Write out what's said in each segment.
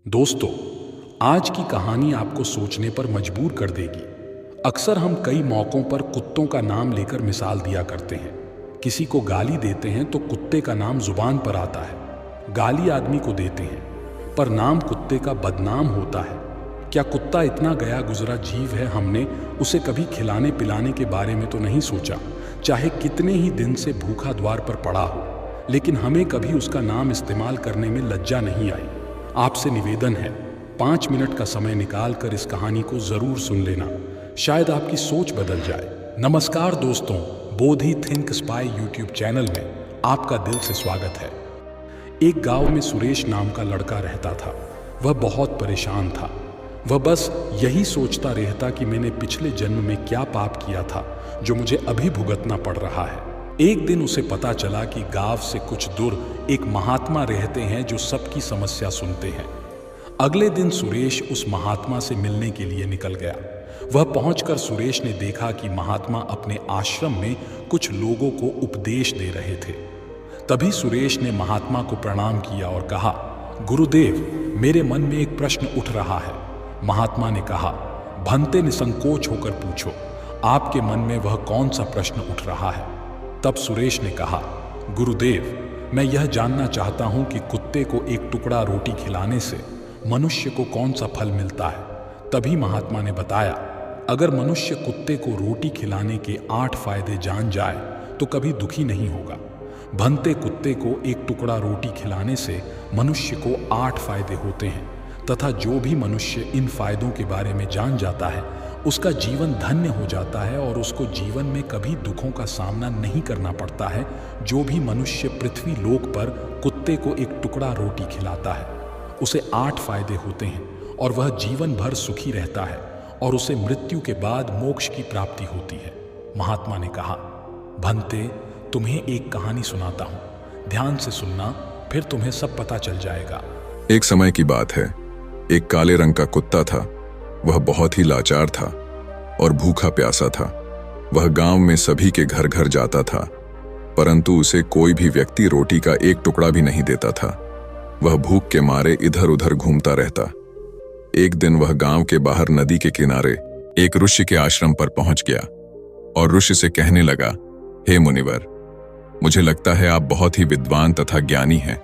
दोस्तों, आज की कहानी आपको सोचने पर मजबूर कर देगी। अक्सर हम कई मौक़ों पर कुत्तों का नाम लेकर मिसाल दिया करते हैं। किसी को गाली देते हैं तो कुत्ते का नाम जुबान पर आता है। गाली आदमी को देते हैं, पर नाम कुत्ते का बदनाम होता है। क्या कुत्ता इतना गया गुजरा जीव है, हमने उसे कभी खिलाने पिलाने के बारे में तो नहीं सोचा। चाहे कितने ही दिन से भूखा द्वार पर पड़ा हो, लेकिन हमें कभी उसका नाम इस्तेमाल करने में लज्जा नहीं आई। आपसे निवेदन है, 5 मिनट का समय निकाल कर इस कहानी को जरूर सुन लेना, शायद आपकी सोच बदल जाए। नमस्कार दोस्तों, बोधि थिंक स्पाई यूट्यूब चैनल में आपका दिल से स्वागत है। एक गांव में सुरेश नाम का लड़का रहता था। वह बहुत परेशान था। वह बस यही सोचता रहता कि मैंने पिछले जन्म में क्या पाप किया था जो मुझे अभी भुगतना पड़ रहा है। एक दिन उसे पता चला कि गांव से कुछ दूर एक महात्मा रहते हैं जो सबकी समस्या सुनते हैं। अगले दिन सुरेश उस महात्मा से मिलने के लिए निकल गया। वह पहुंचकर सुरेश ने देखा कि महात्मा अपने आश्रम में कुछ लोगों को उपदेश दे रहे थे। तभी सुरेश ने महात्मा को प्रणाम किया और कहा, गुरुदेव, मेरे मन में एक प्रश्न उठ रहा है। महात्मा ने कहा, भंते निसंकोच होकर पूछो, आपके मन में वह कौन सा प्रश्न उठ रहा है। तब सुरेश ने कहा, गुरुदेव, मैं यह जानना चाहता हूं कि कुत्ते को एक टुकड़ा रोटी खिलाने से मनुष्य को कौन सा फल मिलता है। तभी महात्मा ने बताया, अगर मनुष्य कुत्ते को रोटी खिलाने के 8 फायदे जान जाए तो कभी दुखी नहीं होगा। भंते कुत्ते को एक टुकड़ा रोटी खिलाने से मनुष्य को 8 फायदे होते हैं, तथा जो भी मनुष्य इन फायदों के बारे में जान जाता है उसका जीवन धन्य हो जाता है और उसको जीवन में कभी दुखों का सामना नहीं करना पड़ता है। जो भी मनुष्य पृथ्वी लोक पर कुत्ते को एक टुकड़ा रोटी खिलाता है उसे 8 फायदे होते हैं और वह जीवन भर सुखी रहता है और उसे मृत्यु के बाद मोक्ष की प्राप्ति होती है। महात्मा ने कहा, भंते, तुम्हें एक कहानी सुनाता हूं, ध्यान से सुनना, फिर तुम्हें सब पता चल जाएगा। एक समय की बात है। एक काले रंग का कुत्ता था। वह बहुत ही लाचार था और भूखा प्यासा था। वह गांव में सभी के घर घर जाता था, परंतु उसे कोई भी व्यक्ति रोटी का एक टुकड़ा भी नहीं देता था। वह भूख के मारे इधर उधर घूमता रहता। एक दिन वह गांव के बाहर नदी के किनारे एक ऋषि के आश्रम पर पहुंच गया और ऋषि से कहने लगा, हे मुनिवर, मुझे लगता है आप बहुत ही विद्वान तथा ज्ञानी हैं,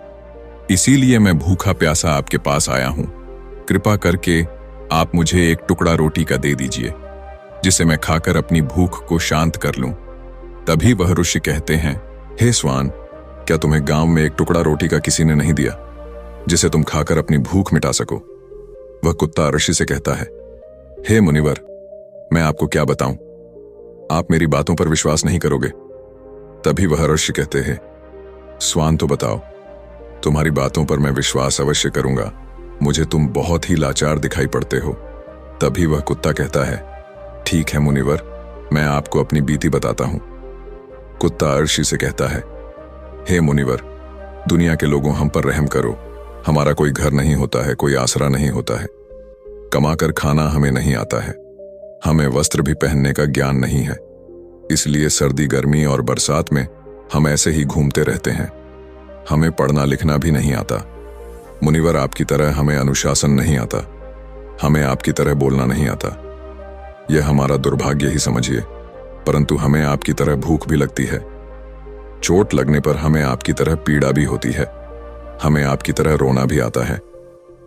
इसीलिए मैं भूखा प्यासा आपके पास आया हूं। कृपा करके आप मुझे एक टुकड़ा रोटी का दे दीजिए, जिसे मैं खाकर अपनी भूख को शांत कर लूं। तभी वह ऋषि कहते हैं, हे स्वान, क्या तुम्हें गांव में एक टुकड़ा रोटी का किसी ने नहीं दिया जिसे तुम खाकर अपनी भूख मिटा सको। वह कुत्ता ऋषि से कहता है, हे मुनिवर, मैं आपको क्या बताऊं, आप मेरी बातों पर विश्वास नहीं करोगे। तभी वह ऋषि कहते हैं, स्वान तो बताओ, तुम्हारी बातों पर मैं विश्वास अवश्य करूंगा, मुझे तुम बहुत ही लाचार दिखाई पड़ते हो। तभी वह कुत्ता कहता है, ठीक है मुनिवर, मैं आपको अपनी बीती बताता हूं। कुत्ता ऋषि से कहता है, हे मुनिवर, दुनिया के लोगों, हम पर रहम करो। हमारा कोई घर नहीं होता है, कोई आसरा नहीं होता है, कमाकर खाना हमें नहीं आता है, हमें वस्त्र भी पहनने का ज्ञान नहीं है, इसलिए सर्दी गर्मी और बरसात में हम ऐसे ही घूमते रहते हैं। हमें पढ़ना लिखना भी नहीं आता। मुनिवर, आपकी तरह हमें अनुशासन नहीं आता, हमें आपकी तरह बोलना नहीं आता। यह हमारा दुर्भाग्य ही समझिए, परंतु हमें आपकी तरह भूख भी लगती है। चोट लगने पर हमें आपकी तरह पीड़ा भी होती है, हमें आपकी तरह रोना भी आता है।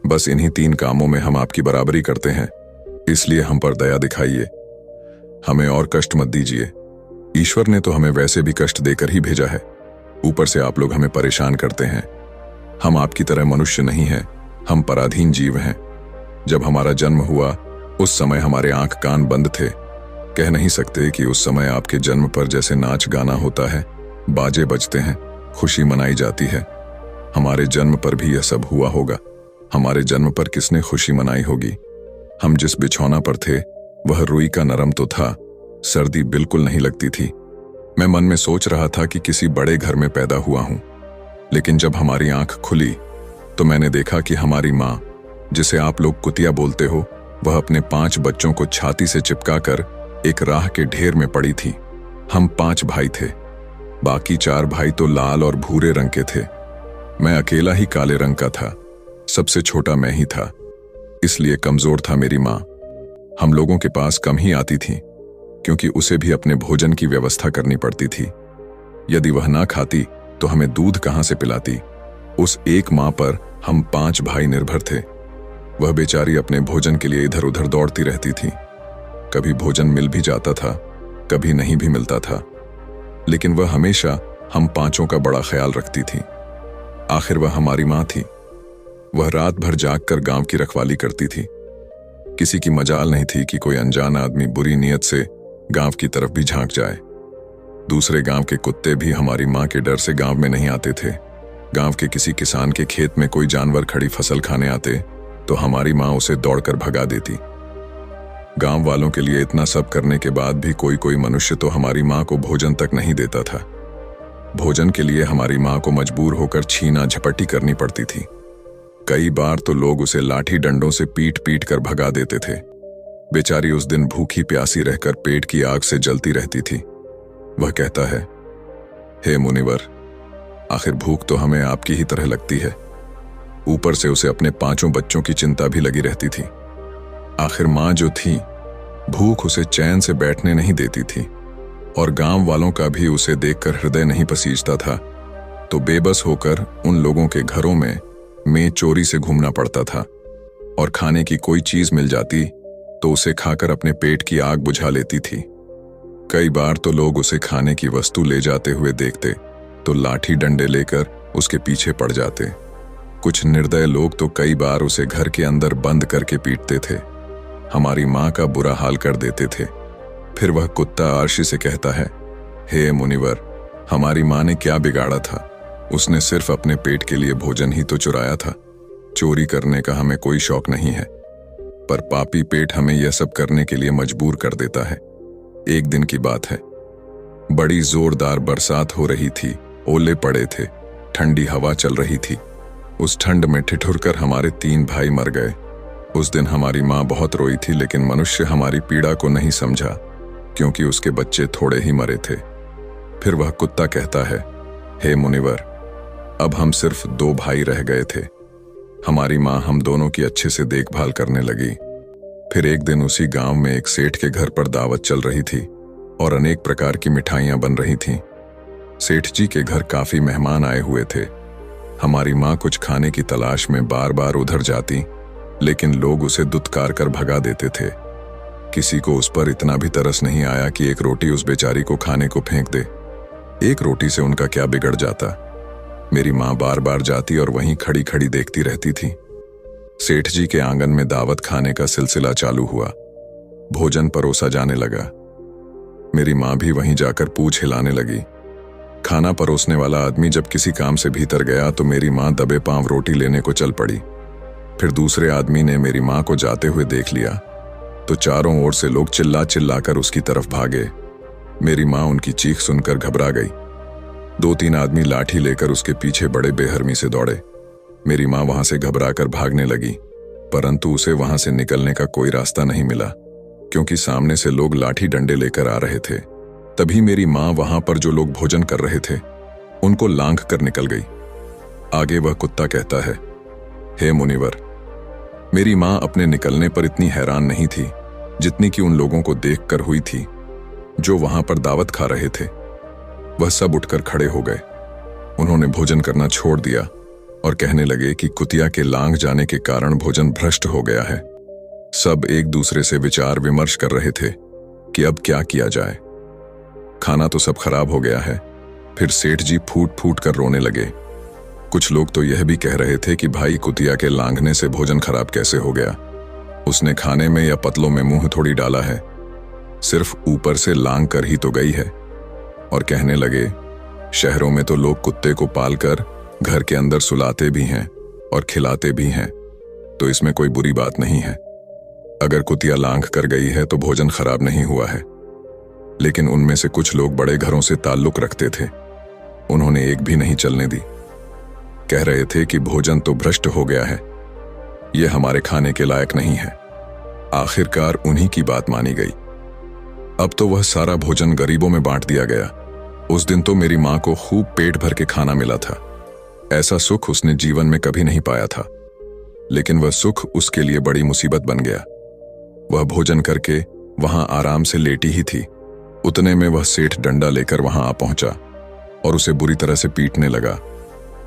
बस इन्हीं 3 कामों में हम आपकी बराबरी करते हैं, इसलिए हम पर दया दिखाइए, हमें और कष्ट मत दीजिए। ईश्वर ने तो हमें वैसे भी कष्ट देकर ही भेजा है, ऊपर से आप लोग हमें परेशान करते हैं। हम आपकी तरह मनुष्य नहीं हैं, हम पराधीन जीव हैं। जब हमारा जन्म हुआ उस समय हमारे आंख कान बंद थे। कह नहीं सकते कि उस समय आपके जन्म पर जैसे नाच गाना होता है, बाजे बजते हैं, खुशी मनाई जाती है, हमारे जन्म पर भी यह सब हुआ होगा। हमारे जन्म पर किसने खुशी मनाई होगी। हम जिस बिछौना पर थे वह रुई का नरम तो था, सर्दी बिल्कुल नहीं लगती थी। मैं मन में सोच रहा था कि किसी बड़े घर में पैदा हुआ हूं, लेकिन जब हमारी आंख खुली तो मैंने देखा कि हमारी माँ, जिसे आप लोग कुतिया बोलते हो, वह अपने 5 बच्चों को छाती से चिपकाकर एक राह के ढेर में पड़ी थी। हम 5 भाई थे, बाकी 4 भाई तो लाल और भूरे रंग के थे। मैं अकेला ही काले रंग का था। सबसे छोटा मैं ही था, इसलिए कमजोर था मेरी माँ। हम लोगों के पास कम ही आती थी, क्योंकि उसे भी अपने भोजन की व्यवस्था करनी पड़ती थी। यदि वह ना खाती तो हमें दूध कहाँ से पिलाती। उस एक माँ पर हम 5 भाई निर्भर थे। वह बेचारी अपने भोजन के लिए इधर उधर दौड़ती रहती थी। कभी भोजन मिल भी जाता था, कभी नहीं भी मिलता था, लेकिन वह हमेशा हम 5 का बड़ा ख्याल रखती थी। आखिर वह हमारी माँ थी। वह रात भर जागकर गांव की रखवाली करती थी। किसी की मजाल नहीं थी कि कोई अनजान आदमी बुरी नीयत से गांव की तरफ भी झांक जाए। दूसरे गांव के कुत्ते भी हमारी माँ के डर से गांव में नहीं आते थे। गांव के किसी किसान के खेत में कोई जानवर खड़ी फसल खाने आते तो हमारी माँ उसे दौड़कर भगा देती। गांव वालों के लिए इतना सब करने के बाद भी कोई कोई मनुष्य तो हमारी माँ को भोजन तक नहीं देता था। भोजन के लिए हमारी माँ को मजबूर होकर छीना झपटी करनी पड़ती थी। कई बार तो लोग उसे लाठी डंडों से पीट पीट कर भगा देते थे। बेचारी उस दिन भूखी प्यासी रहकर पेट की आग से जलती रहती थी। वह कहता है, हे मुनिवर, आखिर भूख तो हमें आपकी ही तरह लगती है। ऊपर से उसे अपने 5 बच्चों की चिंता भी लगी रहती थी। आखिर माँ जो थी, भूख उसे चैन से बैठने नहीं देती थी, और गांव वालों का भी उसे देखकर हृदय नहीं पसीजता था। तो बेबस होकर उन लोगों के घरों में चोरी से घूमना पड़ता था, और खाने की कोई चीज मिल जाती तो उसे खाकर अपने पेट की आग बुझा लेती थी। कई बार तो लोग उसे खाने की वस्तु ले जाते हुए देखते तो लाठी डंडे लेकर उसके पीछे पड़ जाते। कुछ निर्दय लोग तो कई बार उसे घर के अंदर बंद करके पीटते थे। हमारी माँ का बुरा हाल कर देते थे। फिर वह कुत्ता आरशी से कहता है, हे मुनिवर, हमारी माँ ने क्या बिगाड़ा था? उसने सिर्फ अपने पेट के लिए भोजन ही तो चुराया था। चोरी करने का हमें कोई शौक नहीं है, पर पापी पेट हमें यह सब करने के लिए मजबूर कर देता है। एक दिन की बात है, बड़ी जोरदार बरसात हो रही थी, ओले पड़े थे, ठंडी हवा चल रही थी। उस ठंड में ठिठुरकर हमारे 3 भाई मर गए। उस दिन हमारी माँ बहुत रोई थी, लेकिन मनुष्य हमारी पीड़ा को नहीं समझा, क्योंकि उसके बच्चे थोड़े ही मरे थे। फिर वह कुत्ता कहता है, हे मुनिवर, अब हम सिर्फ 2 भाई रह गए थे। हमारी माँ हम दोनों की अच्छे से देखभाल करने लगी। फिर एक दिन उसी गांव में एक सेठ के घर पर दावत चल रही थी और अनेक प्रकार की मिठाइयां बन रही थीं। सेठ जी के घर काफी मेहमान आए हुए थे। हमारी माँ कुछ खाने की तलाश में बार बार उधर जाती, लेकिन लोग उसे दुत्कार कर भगा देते थे। किसी को उस पर इतना भी तरस नहीं आया कि एक रोटी उस बेचारी को खाने को फेंक दे। एक रोटी से उनका क्या बिगड़ जाता। मेरी माँ बार बार जाती और वहीं खड़ी खड़ी देखती रहती थी। सेठ जी के आंगन में दावत खाने का सिलसिला चालू हुआ। भोजन परोसा जाने लगा। मेरी माँ भी वहीं जाकर पूंछ हिलाने लगी। खाना परोसने वाला आदमी जब किसी काम से भीतर गया तो मेरी माँ दबे पांव रोटी लेने को चल पड़ी। फिर दूसरे आदमी ने मेरी माँ को जाते हुए देख लिया तो चारों ओर से लोग चिल्ला चिल्लाकर उसकी तरफ भागे। मेरी माँ उनकी चीख सुनकर घबरा गई। 2-3 आदमी लाठी लेकर उसके पीछे बड़े बेहरमी से दौड़े। मेरी माँ वहां से घबराकर भागने लगी, परंतु उसे वहां से निकलने का कोई रास्ता नहीं मिला, क्योंकि सामने से लोग लाठी डंडे लेकर आ रहे थे। तभी मेरी माँ वहां पर जो लोग भोजन कर रहे थे उनको लांघ कर निकल गई। आगे वह कुत्ता कहता है, हे मुनिवर, मेरी माँ अपने निकलने पर इतनी हैरान नहीं थी जितनी कि उन लोगों को देखकर हुई थी जो वहां पर दावत खा रहे थे। वह सब उठकर खड़े हो गए। उन्होंने भोजन करना छोड़ दिया और कहने लगे कि कुतिया के लांघ जाने के कारण भोजन भ्रष्ट हो गया है। सब एक दूसरे से विचार विमर्श कर रहे थे कि अब क्या किया जाए। खाना तो सब खराब हो गया है। फिर सेठ जी फूट फूट कर रोने लगे। कुछ लोग तो यह भी कह रहे थे कि भाई कुतिया के लांघने से भोजन खराब कैसे हो गया? उसने खाने में या पतलों में मुंह थोड़ी डाला है, सिर्फ ऊपर से लांघ कर ही तो गई है। और कहने लगे, शहरों में तो लोग कुत्ते को पालकर घर के अंदर सुलाते भी हैं और खिलाते भी हैं, तो इसमें कोई बुरी बात नहीं है। अगर कुतिया लांघ कर गई है तो भोजन खराब नहीं हुआ है। लेकिन उनमें से कुछ लोग बड़े घरों से ताल्लुक रखते थे, उन्होंने एक भी नहीं चलने दी। कह रहे थे कि भोजन तो भ्रष्ट हो गया है, यह हमारे खाने के लायक नहीं है। आखिरकार उन्हीं की बात मानी गई। अब तो वह सारा भोजन गरीबों में बांट दिया गया। उस दिन तो मेरी माँ को खूब पेट भर के खाना मिला था। ऐसा सुख उसने जीवन में कभी नहीं पाया था। लेकिन वह सुख उसके लिए बड़ी मुसीबत बन गया। वह भोजन करके वहां आराम से लेटी ही थी, उतने में वह सेठ डंडा लेकर वहां आ पहुंचा और उसे बुरी तरह से पीटने लगा।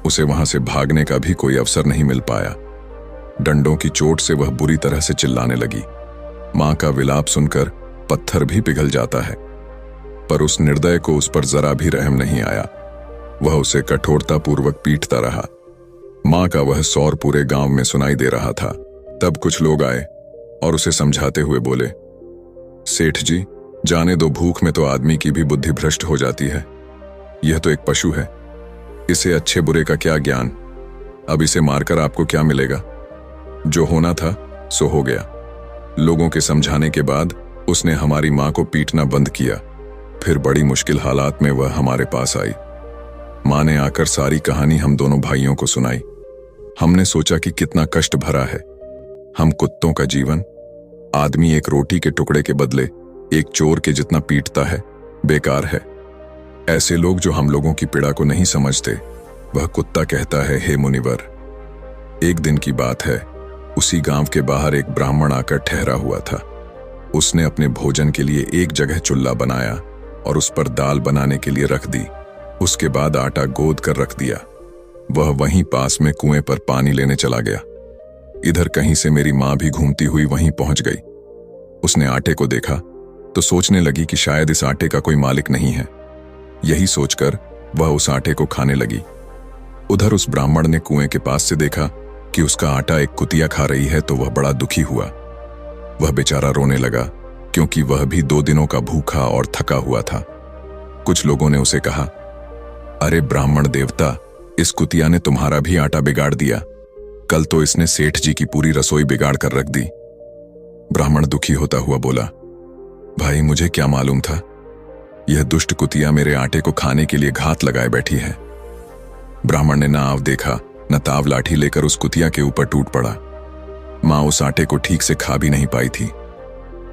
उसे वहां से भागने का भी कोई अवसर नहीं मिल पाया। डंडों की चोट से वह बुरी तरह से चिल्लाने लगी। मां का विलाप सुनकर पत्थर भी पिघल जाता है, पर उस निर्दय को उस पर जरा भी रहम नहीं आया। वह उसे कठोरतापूर्वक पीटता रहा। मां का वह सौर पूरे गांव में सुनाई दे रहा था। तब कुछ लोग आए और उसे समझाते हुए बोले, सेठ जी, जाने दो, भूख में तो आदमी की भी बुद्धि भ्रष्ट हो जाती है। यह तो एक पशु है, इसे अच्छे बुरे का क्या ज्ञान। अब इसे मारकर आपको क्या मिलेगा? जो होना था सो हो गया। लोगों के समझाने के बाद उसने हमारी मां को पीटना बंद किया। फिर बड़ी मुश्किल हालात में वह हमारे पास आई। मां ने आकर सारी कहानी हम दोनों भाइयों को सुनाई। हमने सोचा कि कितना कष्ट भरा है। हम कुत्तों का जीवन। आदमी एक रोटी के टुकड़े के बदले एक चोर के जितना पीटता है, बेकार है। ऐसे लोग जो हम लोगों की पीड़ा को नहीं समझते, वह कुत्ता कहता है, हे मुनिवर। एक दिन की बात है, उसी गांव के बाहर एक ब्राह्मण आकर ठहरा हुआ था। उसने अपने भोजन के लिए एक जगह चुल्ला बनाया और उस पर दाल बनाने के लिए रख दी। उसके बाद आटा गोद कर रख दिया। वह वहीं पास में कुएं पर पानी लेने चला गया। इधर कहीं से मेरी मां भी घूमती हुई वहीं पहुंच गई। उसने आटे को देखा तो सोचने लगी कि शायद इस आटे का कोई मालिक नहीं है। यही सोचकर वह उस आटे को खाने लगी। उधर उस ब्राह्मण ने कुएं के पास से देखा कि उसका आटा एक कुतिया खा रही है, तो वह बड़ा दुखी हुआ। वह बेचारा रोने लगा, क्योंकि वह भी 2 दिनों का भूखा और थका हुआ था। कुछ लोगों ने उसे कहा, अरे ब्राह्मण देवता, इस कुतिया ने तुम्हारा भी आटा बिगाड़ दिया। कल तो इसने सेठ जी की पूरी रसोई बिगाड़ कर रख दी। ब्राह्मण दुखी होता हुआ बोला, भाई मुझे क्या मालूम था, यह दुष्ट कुतिया मेरे आटे को खाने के लिए घात लगाए बैठी है। ब्राह्मण ने न आव देखा न ताव लाठी लेकर उस कुतिया के ऊपर टूट पड़ा। मां उस आटे को ठीक से खा भी नहीं पाई थी,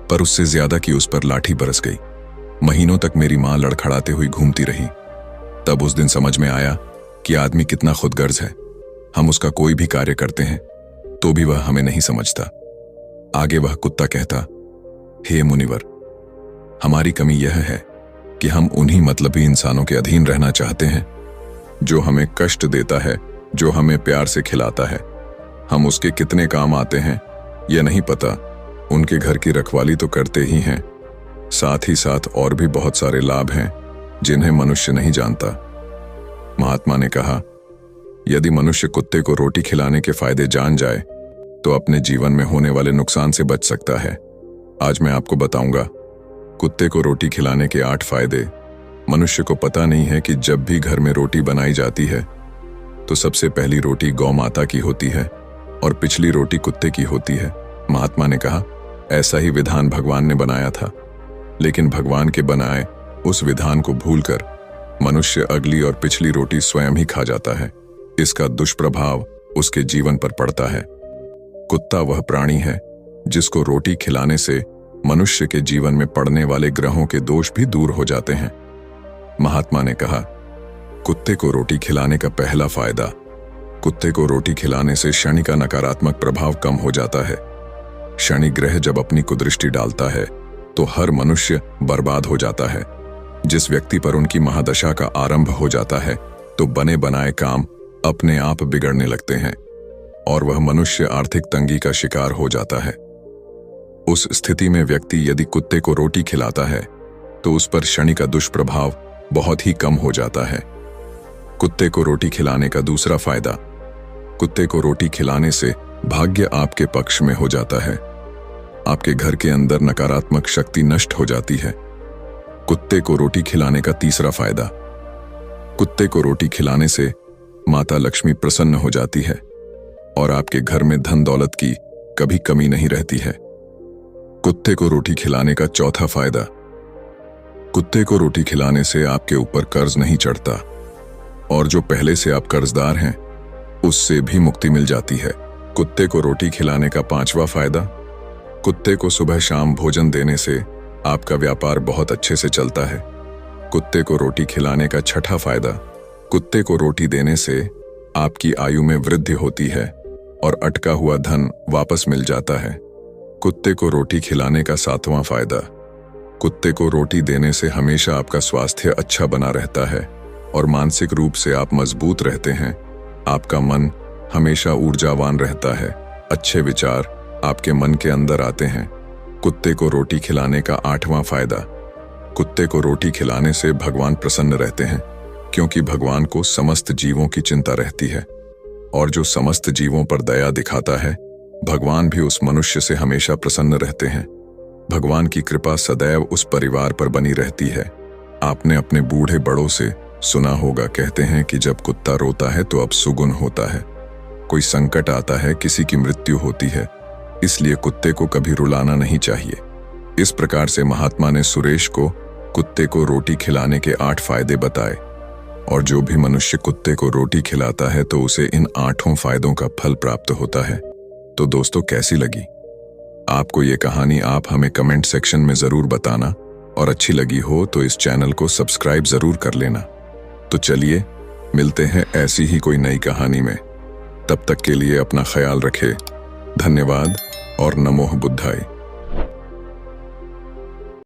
पर उससे ज्यादा कि उस पर लाठी बरस गई। महीनों तक मेरी मां लड़खड़ाते हुई घूमती रही। तब उस दिन समझ में आया कि आदमी कितना खुदगर्ज है। हम उसका कोई भी कार्य करते हैं तो भी वह हमें नहीं समझता। आगे वह कुत्ता कहता, हे मुनिवर, हमारी कमी यह है कि हम उन्हीं मतलबी इंसानों के अधीन रहना चाहते हैं जो हमें कष्ट देता है, जो हमें प्यार से खिलाता है। हम उसके कितने काम आते हैं यह नहीं पता। उनके घर की रखवाली तो करते ही हैं, साथ ही साथ और भी बहुत सारे लाभ हैं जिन्हें मनुष्य नहीं जानता। महात्मा ने कहा, यदि मनुष्य कुत्ते को रोटी खिलाने के फायदे जान जाए तो अपने जीवन में होने वाले नुकसान से बच सकता है। आज मैं आपको बताऊंगा कुत्ते को रोटी खिलाने के 8 फायदे। मनुष्य को पता नहीं है कि जब भी घर में रोटी बनाई जाती है तो सबसे पहली रोटी गौ माता की होती है और पिछली रोटी कुत्ते की होती है। महात्मा ने कहा, ऐसा ही विधान भगवान ने बनाया था, लेकिन भगवान के बनाए उस विधान को भूलकर मनुष्य अगली और पिछली रोटी स्वयं ही खा जाता है। इसका दुष्प्रभाव उसके जीवन पर पड़ता है। कुत्ता वह प्राणी है जिसको रोटी खिलाने से मनुष्य के जीवन में पड़ने वाले ग्रहों के दोष भी दूर हो जाते हैं। महात्मा ने कहा, कुत्ते को रोटी खिलाने का पहला फायदा, कुत्ते को रोटी खिलाने से शनि का नकारात्मक प्रभाव कम हो जाता है। शनि ग्रह जब अपनी कुदृष्टि डालता है तो हर मनुष्य बर्बाद हो जाता है। जिस व्यक्ति पर उनकी महादशा का आरंभ हो जाता है तो बने बनाए काम अपने आप बिगड़ने लगते हैं और वह मनुष्य आर्थिक तंगी का शिकार हो जाता है। उस स्थिति में व्यक्ति यदि कुत्ते को रोटी खिलाता है तो उस पर शनि का दुष्प्रभाव बहुत ही कम हो जाता है। कुत्ते को रोटी खिलाने का दूसरा फायदा, कुत्ते को रोटी खिलाने से भाग्य आपके पक्ष में हो जाता है। आपके घर के अंदर नकारात्मक शक्ति नष्ट हो जाती है। कुत्ते को रोटी खिलाने का तीसरा फायदा, कुत्ते को रोटी खिलाने से माता लक्ष्मी प्रसन्न हो जाती है और आपके घर में धन दौलत की कभी कमी नहीं रहती है। कुत्ते को रोटी खिलाने का चौथा फायदा, कुत्ते को रोटी खिलाने से आपके ऊपर कर्ज नहीं चढ़ता और जो पहले से आप कर्जदार हैं उससे भी मुक्ति मिल जाती है। कुत्ते को रोटी खिलाने का पांचवा फायदा, कुत्ते को सुबह शाम भोजन देने से आपका व्यापार बहुत अच्छे से चलता है। कुत्ते को रोटी खिलाने का छठा फायदा, कुत्ते को रोटी देने से आपकी आयु में वृद्धि होती है और अटका हुआ धन वापस मिल जाता है। कुत्ते को रोटी खिलाने का 7वां फायदा। कुत्ते को रोटी देने से हमेशा आपका स्वास्थ्य अच्छा बना रहता है और मानसिक रूप से आप मजबूत रहते हैं। आपका मन हमेशा ऊर्जावान रहता है, अच्छे विचार आपके मन के अंदर आते हैं। कुत्ते को रोटी खिलाने का 8वां फायदा। कुत्ते को रोटी खिलाने से भगवान प्रसन्न रहते हैं, क्योंकि भगवान को समस्त जीवों की चिंता रहती है, और जो समस्त जीवों पर दया दिखाता है, भगवान भी उस मनुष्य से हमेशा प्रसन्न रहते हैं। भगवान की कृपा सदैव उस परिवार पर बनी रहती है। आपने अपने बूढ़े बड़ों से सुना होगा, कहते हैं कि जब कुत्ता रोता है तो अब सुगुन होता है। कोई संकट आता है, किसी की मृत्यु होती है, इसलिए कुत्ते को कभी रुलाना नहीं चाहिए। इस प्रकार से महात्मा ने सुरेश को कुत्ते को रोटी खिलाने के 8 फायदे बताए, और जो भी मनुष्य कुत्ते को रोटी खिलाता है तो उसे इन 8 फायदों का फल प्राप्त होता है। तो दोस्तों, कैसी लगी आपको ये कहानी? आप हमें कमेंट सेक्शन में जरूर बताना, और अच्छी लगी हो तो इस चैनल को सब्सक्राइब जरूर कर लेना। तो चलिए मिलते हैं ऐसी ही कोई नई कहानी में। तब तक के लिए अपना ख्याल रखें। धन्यवाद और नमो बुद्धाय।